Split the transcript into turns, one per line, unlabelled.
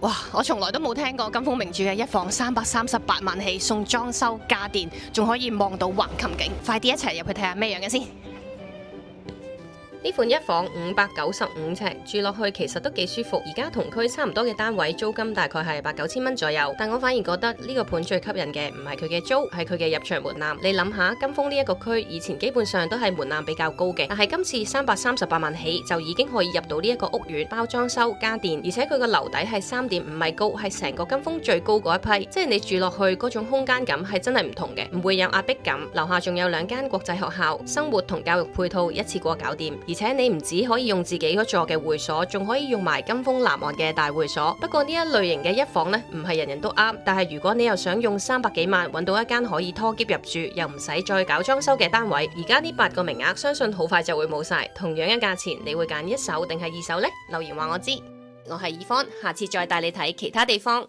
哇！我從來都冇聽過金豐名著嘅一房338萬起，送裝修家電，仲可以望到橫琴景。快啲一齊入去睇下咩樣嘅先。
呢款一房595尺，住落去其實都幾舒服。而家同區差唔多嘅單位租金大概係8、9千蚊左右，但我反而覺得呢個盤最吸引嘅唔係佢嘅租，係佢嘅入場門檻。你諗下，金豐呢一個區以前基本上都係門檻比較高嘅，但係今次338萬起就已經可以入到呢一個屋苑，包裝修家電，而且佢個樓底係3.5米高，係成個金豐最高嗰一批，即係你住落去嗰種空間感係真係唔同嘅，唔會有壓迫感。樓下仲有2間國際學校，生活同教育配套一次過搞掂。而且你唔止可以用自己嗰座嘅會所，仲可以用埋金豐南岸嘅大會所。不過呢一類型嘅一房呢，唔係人人都啱。但係如果你又想用300幾萬揾到一間可以拖喼入住，又唔使再搞裝修嘅單位，而家呢8個名額相信好快就會冇晒。同樣嘅價錢，你會揀一手定係二手呢？留言話我知。我係以方，下次再帶你睇其他地方。